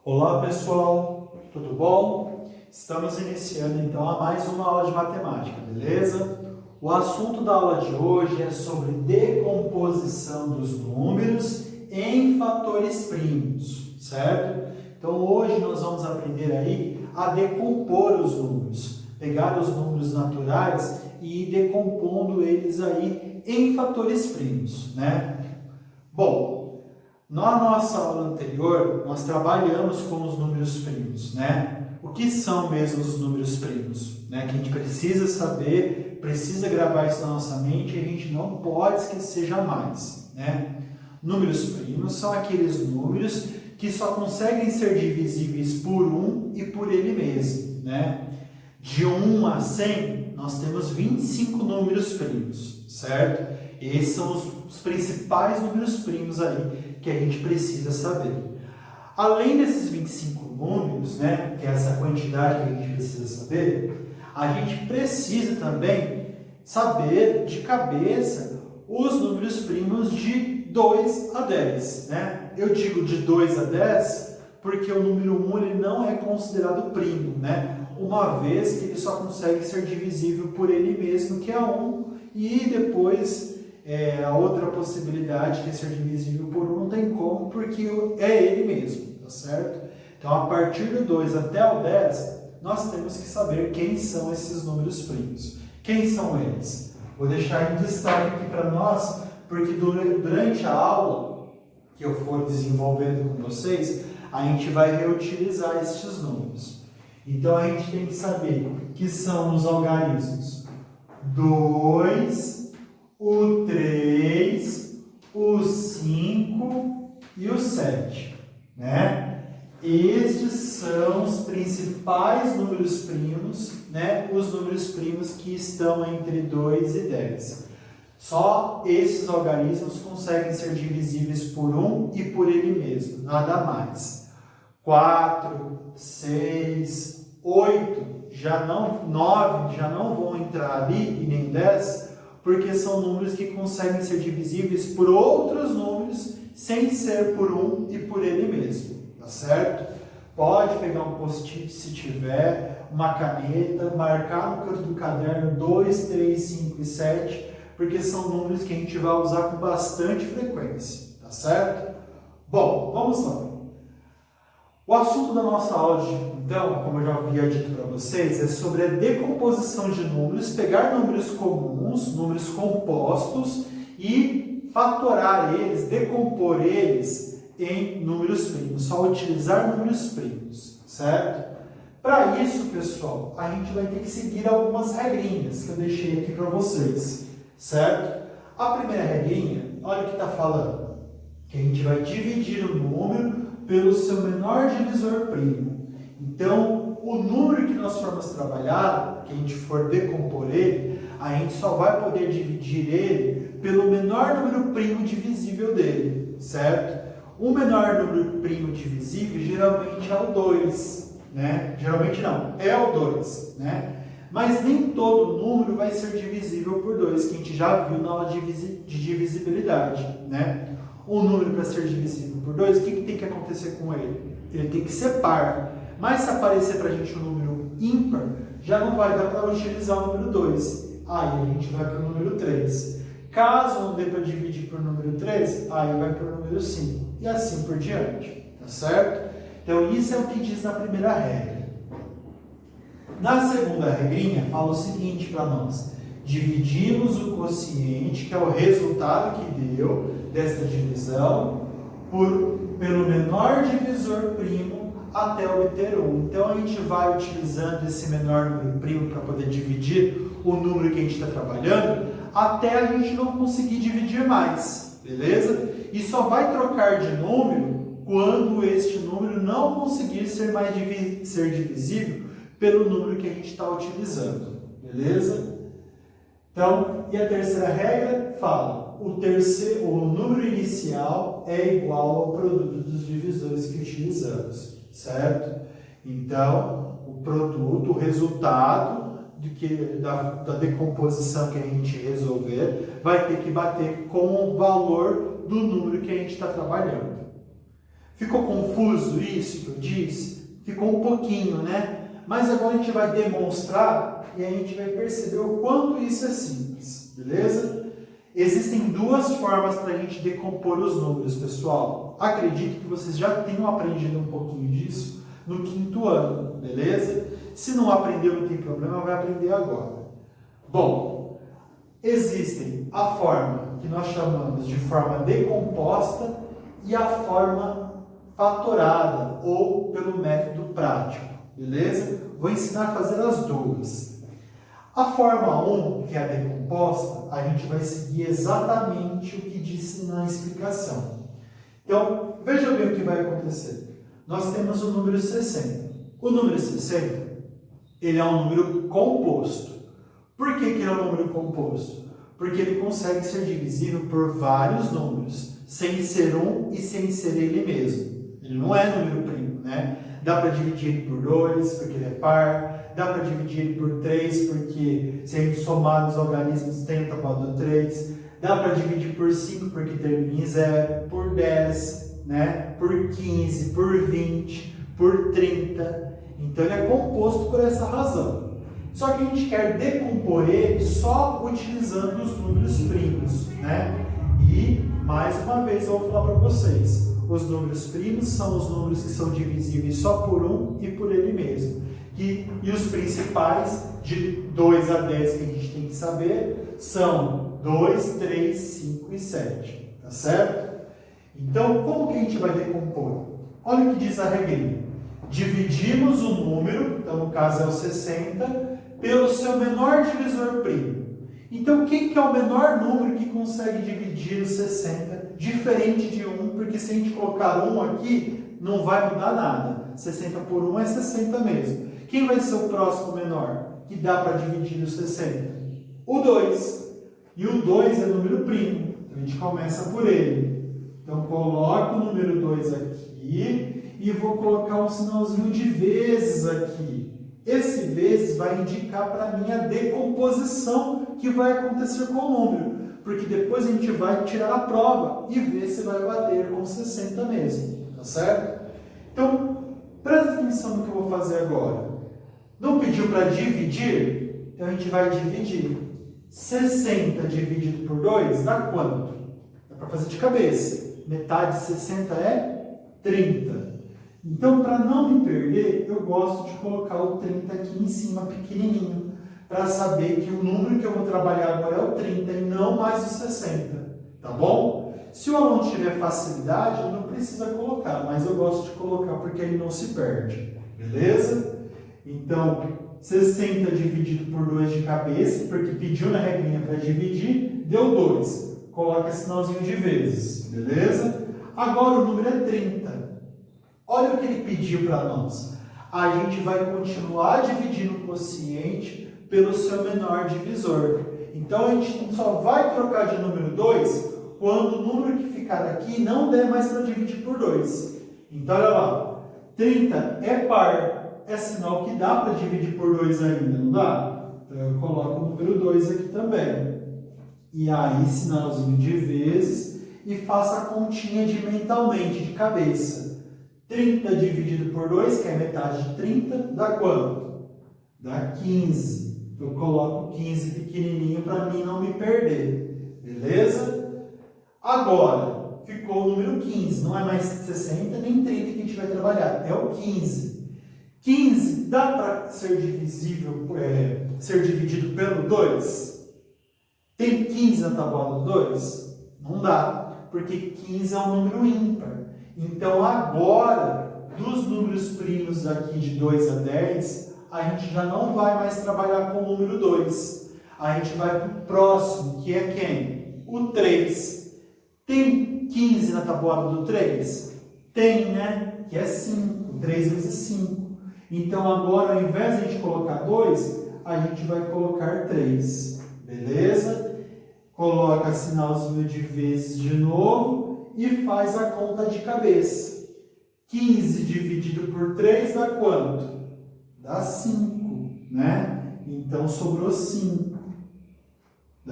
Olá pessoal, tudo bom? Estamos iniciando então a mais uma aula de matemática, beleza? O assunto da aula de hoje é sobre decomposição dos números em fatores primos, certo? Então hoje nós vamos aprender aí a decompor os números, pegar os números naturais e ir decompondo eles aí em fatores primos, né? Bom, na nossa aula anterior, nós trabalhamos com os números primos, né? O que são mesmo os números primos? Né? Que a gente precisa saber, precisa gravar isso na nossa mente e a gente não pode esquecer jamais, né? Números primos são aqueles números que só conseguem ser divisíveis por 1 e por ele mesmo, né? De 1 a 100, nós temos 25 números primos, certo? Esses são os principais números primos aí que a gente precisa saber. Além desses 25 números, né, que é essa quantidade que a gente precisa saber, a gente precisa também saber de cabeça os números primos de 2 a 10. Né? Eu digo de 2 a 10 porque o número 1 ele não é considerado primo, né? Uma vez que ele só consegue ser divisível por ele mesmo, que é 1, e depois a outra possibilidade, que é ser divisível por 1, não tem como, porque é ele mesmo, tá certo? Então, a partir do 2 até o 10, nós temos que saber quem são esses números primos. Quem são eles? Vou deixar em destaque aqui para nós, porque durante a aula que eu for desenvolvendo com vocês, a gente vai reutilizar esses números. Então, a gente tem que saber que são os algarismos 2, o 3, o 5 e o 7, né? Estes são os principais números primos, né? Os números primos que estão entre 2 e 10. Só esses algarismos conseguem ser divisíveis por 1 e por ele mesmo, nada mais. 4, 6, 8, 9 já não vão entrar ali, e nem 10, porque são números que conseguem ser divisíveis por outros números sem ser por 1 e por ele mesmo, tá certo? Pode pegar um post-it se tiver, uma caneta, marcar no canto do caderno 2, 3, 5 e 7, porque são números que a gente vai usar com bastante frequência, tá certo? Bom, vamos lá. O assunto da nossa aula, então, como eu já havia dito para vocês, é sobre a decomposição de números, pegar números comuns, números compostos e fatorar eles, decompor eles em números primos, só utilizar números primos, certo? Para isso, pessoal, a gente vai ter que seguir algumas regrinhas que eu deixei aqui para vocês, certo? A primeira regrinha, olha o que está falando, que a gente vai dividir o número pelo seu menor divisor primo. Então, o número que nós formos trabalhar, que a gente for decompor ele, a gente só vai poder dividir ele pelo menor número primo divisível dele, certo? O menor número primo divisível geralmente é o 2, né? Geralmente não, é o 2, né? Mas nem todo número vai ser divisível por 2, que a gente já viu na aula de divisibilidade, né? Um número para ser divisível por 2, o que tem que acontecer com ele? Ele tem que ser par. Mas se aparecer para a gente um número ímpar, já não vai dar para utilizar o número 2. Aí a gente vai para o número 3. Caso não dê para dividir por número 3, aí vai para o número 5. E assim por diante. Tá certo? Então isso é o que diz na primeira regra. Na segunda regrinha, fala o seguinte para nós. Dividimos o quociente, que é o resultado que deu desta divisão, pelo menor divisor primo até obter 1. Então a gente vai utilizando esse menor número primo para poder dividir o número que a gente está trabalhando, até a gente não conseguir dividir mais, beleza? E só vai trocar de número quando este número não conseguir ser divisível pelo número que a gente está utilizando, beleza? Então, e a terceira regra fala, o número inicial é igual ao produto dos divisores que utilizamos, certo? Então, o produto, o resultado da decomposição que a gente resolver, vai ter que bater com o valor do número que a gente está trabalhando. Ficou confuso isso que eu disse? Ficou um pouquinho, né? Mas agora a gente vai demonstrar e a gente vai perceber o quanto isso é simples, beleza? Existem duas formas para a gente decompor os números, pessoal. Acredito que vocês já tenham aprendido um pouquinho disso no 5º ano, beleza? Se não aprendeu, não tem problema, vai aprender agora. Bom, existem a forma que nós chamamos de forma decomposta e a forma fatorada, ou pelo método prático, beleza? Vou ensinar a fazer as duas. A forma 1, que é a decomposta, a gente vai seguir exatamente o que disse na explicação. Então, veja bem o que vai acontecer. Nós temos o número 60. O número 60, ele é um número composto. Por que ele é um número composto? Porque ele consegue ser divisível por vários números, sem ser um e sem ser ele mesmo. Ele não é número primo, né? Dá para dividir ele por 2, porque ele é par. Dá para dividir ele por 3, porque se a gente somar nos algarismos tem o tabuado 3. Dá para dividir por 5, porque termina em 0. Por 10, né? Por 15, por 20, por 30. Então ele é composto por essa razão. Só que a gente quer decompor ele só utilizando os números primos, né? E, mais uma vez, eu vou falar para vocês. Os números primos são os números que são divisíveis só por 1 e por ele mesmo. E os principais, de 2 a 10 que a gente tem que saber, são 2, 3, 5 e 7. Tá certo? Então, como que a gente vai decompor? Olha o que diz a regrinha. Dividimos o número, então no caso é o 60, pelo seu menor divisor primo. Então, quem que é o menor número que consegue dividir o 60, diferente de 1, porque se a gente colocar 1 aqui, não vai mudar nada. 60 por 1 é 60 mesmo. Quem vai ser o próximo menor que dá para dividir o 60? O 2. E o 2 é número primo. Então, a gente começa por ele. Então, coloco o número 2 aqui e vou colocar um sinalzinho de vezes aqui. Esse vezes vai indicar para a minha decomposição que vai acontecer com o número, porque depois a gente vai tirar a prova e ver se vai bater com 60 mesmo, tá certo? Então, presta atenção no que eu vou fazer agora. Não pediu para dividir? Então a gente vai dividir. 60 dividido por 2 dá quanto? Dá para fazer de cabeça. Metade de 60 é 30. Então, para não me perder, eu gosto de colocar o 30 aqui em cima, pequenininho, para saber que o número que eu vou trabalhar agora é o 30 e não mais o 60, tá bom? Se o aluno tiver facilidade, ele não precisa colocar, mas eu gosto de colocar porque ele não se perde, beleza? Então, 60 dividido por 2 de cabeça, porque pediu na regrinha para dividir, deu 2. Coloca sinalzinho de vezes, beleza? Agora o número é 30. Olha o que ele pediu para nós. A gente vai continuar dividindo o quociente pelo seu menor divisor. Então, a gente só vai trocar de número 2 quando o número que ficar aqui não der mais para dividir por 2. Então, olha lá. 30 é par. É sinal que dá para dividir por 2 ainda, não dá? Então, eu coloco o número 2 aqui também. E aí, sinalzinho de vezes. E faço a continha de mentalmente, de cabeça. 30 dividido por 2, que é metade de 30, dá quanto? Dá 15. Eu coloco 15 pequenininho para mim não me perder. Beleza? Agora, ficou o número 15. Não é mais 60 nem 30 que a gente vai trabalhar. É o 15. 15 dá para ser divisível, ser dividido pelo 2? Tem 15 na tabuada do 2? Não dá, porque 15 é um número ímpar. Então, agora, dos números primos aqui de 2 a 10, a gente já não vai mais trabalhar com o número 2. A gente vai para o próximo, que é quem? O 3. Tem 15 na tabuada do 3? Tem, né? Que é 5. 3 vezes 5. Então, agora, ao invés de a gente colocar 2, a gente vai colocar 3. Beleza? Coloca sinalzinho de vezes de novo. E faz a conta de cabeça. 15 dividido por 3 dá quanto? Dá 5, né? Então, sobrou 5.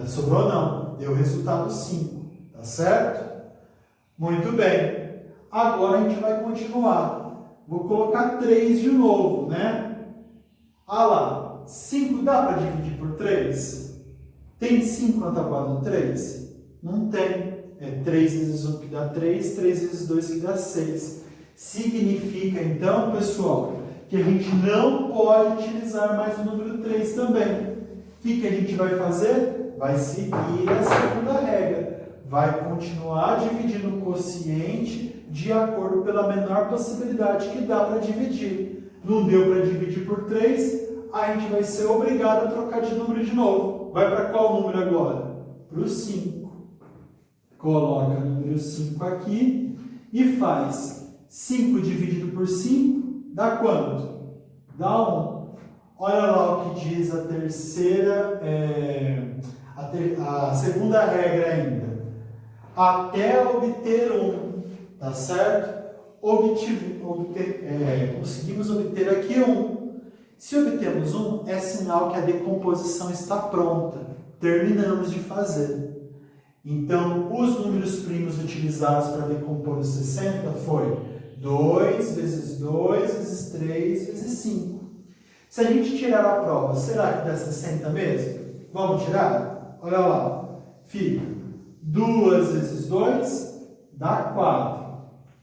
Sobrou não, deu resultado 5, tá certo? Muito bem. Agora a gente vai continuar. Vou colocar 3 de novo, né? Ah lá, 5 dá para dividir por 3? Tem 5 na tabuada do 3? Não tem. É 3 vezes 1 que dá 3, 3 vezes 2 que dá 6. Significa, então, pessoal, que a gente não pode utilizar mais o número 3 também. O que a gente vai fazer? Vai seguir a segunda regra. Vai continuar dividindo o quociente de acordo pela menor possibilidade que dá para dividir. Não deu para dividir por 3, a gente vai ser obrigado a trocar de número de novo. Vai para qual número agora? Para o 5. Coloca o número 5 aqui e faz 5 dividido por 5, dá quanto? Dá 1. Olha lá o que diz a terceira, a segunda regra ainda. Até obter 1, tá certo? Conseguimos obter aqui 1. Se obtemos 1, é sinal que a decomposição está pronta. Terminamos de fazer. Então, os números primos utilizados para decompor os 60 foi 2 vezes 2 vezes 3 vezes 5. Se a gente tirar a prova, será que dá 60 mesmo? Vamos tirar? Olha lá. Fica 2 vezes 2 dá 4.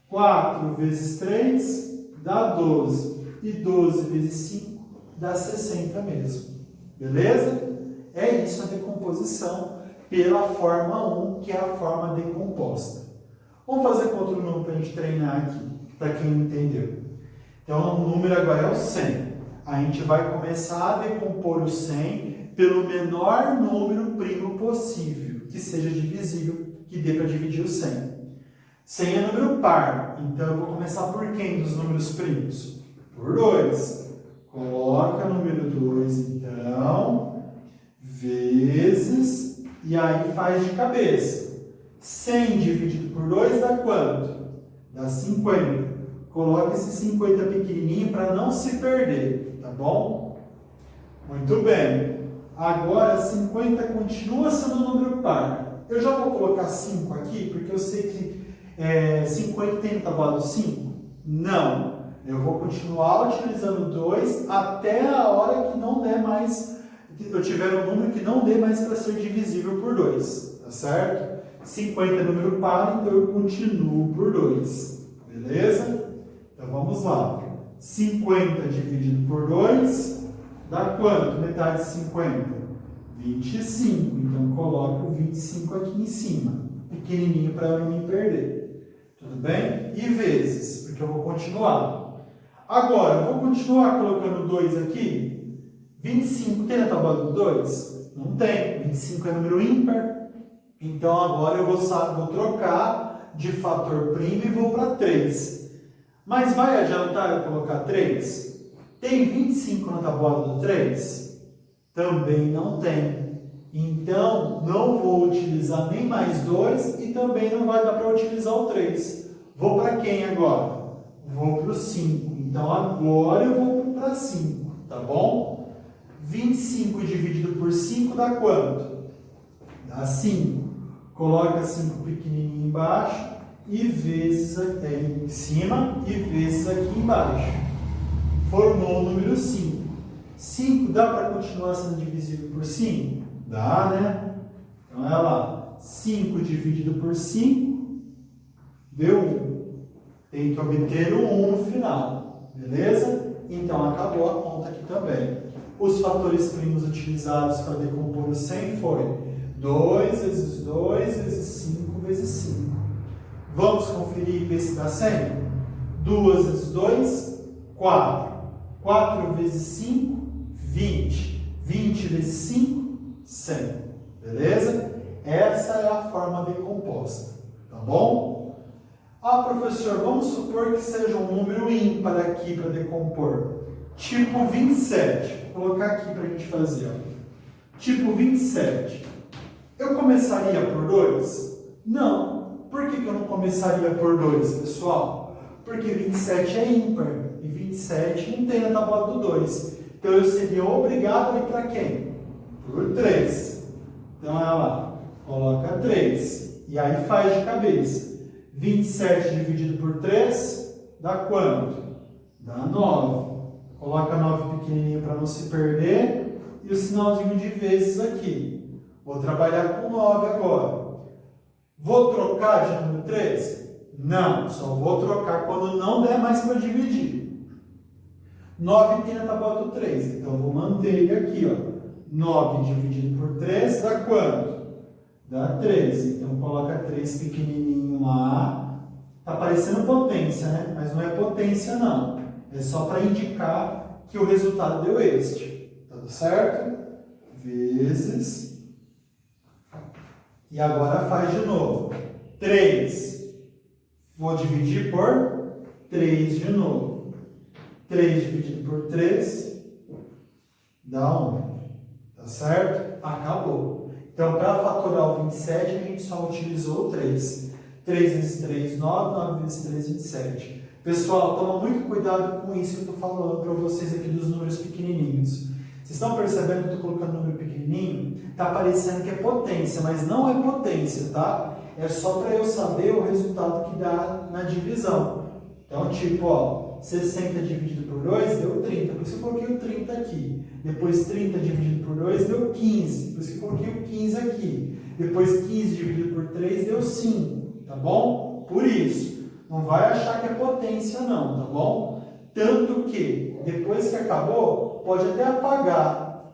4 vezes 3 dá 12. E 12 vezes 5 dá 60 mesmo. Beleza? É isso a decomposição pela forma 1, que é a forma decomposta. Vamos fazer com outro número para a gente treinar aqui, para quem não entendeu. Então, o número agora é o 100. A gente vai começar a decompor o 100 pelo menor número primo possível, que seja divisível, que dê para dividir o 100. 100 é número par, então eu vou começar por quem dos números primos? Por 2. Coloca o número 2, então, vezes... E aí faz de cabeça. 100 dividido por 2 dá quanto? Dá 50. Coloca esse 50 pequenininho para não se perder, tá bom? Muito bem. Agora 50 continua sendo um número par. Eu já vou colocar 5 aqui, porque eu sei que 50 tem no tabuado 5? Não. Eu vou continuar utilizando 2 até a hora que não der mais... eu tiver um número que não dê mais para ser divisível por 2, tá certo? 50 é número par, então eu continuo por 2, beleza? Então vamos lá. 50 dividido por 2 dá quanto? Metade de 50? 25. Então coloco o 25 aqui em cima, pequenininho para eu não me perder. Tudo bem? E vezes, porque eu vou continuar. Agora, eu vou continuar colocando 2 aqui. 25 tem na tabela do 2? Não tem. 25 é número ímpar. Então agora eu vou trocar de fator primo e vou para 3. Mas vai adiantar eu colocar 3? Tem 25 na tabuada do 3? Também não tem. Então não vou utilizar nem mais 2 e também não vai dar para utilizar o 3. Vou para quem agora? Vou para o 5. Então agora eu vou para 5, tá bom? 25 dividido por 5 dá quanto? Dá 5. Coloca 5 pequenininho embaixo e vezes aqui em cima e vezes aqui embaixo. Formou o número 5. 5 dá para continuar sendo divisível por 5? Dá, né? Então, olha lá. 5 dividido por 5 deu 1. Tem que obter o 1 no final. Beleza? Então, acabou a conta aqui também. Os fatores primos utilizados para decompor o 100 foi 2 vezes 2 vezes 5 vezes 5. Vamos conferir e ver se dá 100? 2 vezes 2, 4. 4 vezes 5, 20. 20 vezes 5, 100. Beleza? Essa é a forma decomposta. Tá bom? Ah, professor, vamos supor que seja um número ímpar aqui para decompor. Tipo 27. Vou colocar aqui para a gente fazer. Ó. Tipo 27. Eu começaria por 2? Não. Por que eu não começaria por 2, pessoal? Porque 27 é ímpar. E 27 não tem na tabela do 2. Então eu seria obrigado a ir para quem? Por 3. Então olha lá. Coloca 3. E aí faz de cabeça. 27 dividido por 3 dá quanto? Dá 9. Coloca 9 pequenininho para não se perder. E o sinalzinho de vezes aqui. Vou trabalhar com 9 agora. Vou trocar de número 3? Não, só vou trocar quando não der mais para dividir. 9 tem na tábua do 3, então vou manter ele aqui, ó. 9 dividido por 3 dá quanto? Dá 13. Então coloca 3 pequenininho lá. Tá parecendo potência, né? Mas não é potência não. É só para indicar que o resultado deu este. Tá certo? Vezes. E agora faz de novo. 3. Vou dividir por 3 de novo. 3 dividido por 3 dá 1. Tá certo? Acabou. Então, para fatorar o 27, a gente só utilizou o 3. 3 vezes 3, 9. 9 vezes 3, 27. Pessoal, toma muito cuidado com isso que eu estou falando para vocês aqui dos números pequenininhos. Vocês estão percebendo que eu estou colocando número pequenininho? Está parecendo que é potência, mas não é potência, tá? É só para eu saber o resultado que dá na divisão. Então, tipo, ó, 60 dividido por 2 deu 30, por isso eu coloquei o 30 aqui. Depois 30 dividido por 2 deu 15, por isso que eu coloquei o 15 aqui. Depois 15 dividido por 3 deu 5, tá bom? Por isso, não vai achar que é potência não, tá bom? Tanto que, depois que acabou, pode até apagar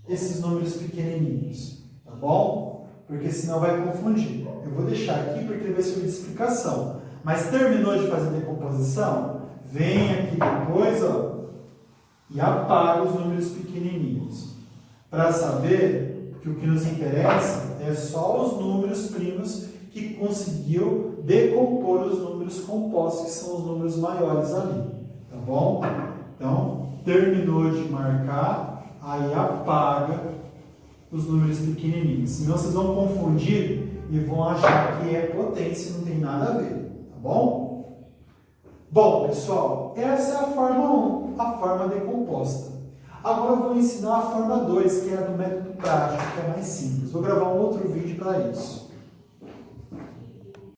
esses números pequenininhos, tá bom? Porque senão vai confundir. Eu vou deixar aqui porque ele vai servir de explicação. Mas terminou de fazer a decomposição? Vem aqui depois, ó, e apaga os números pequenininhos. Para saber que o que nos interessa é só os números primos que conseguiu decompor os números compostos, que são os números maiores ali. Tá bom? Então, terminou de marcar, aí apaga os números pequenininhos. Senão vocês vão confundir e vão achar que é potência e não tem nada a ver. Tá bom? Bom, pessoal, essa é a forma 1, a forma decomposta. Agora eu vou ensinar a forma 2, que é a do método prático, que é mais simples. Vou gravar um outro vídeo para isso.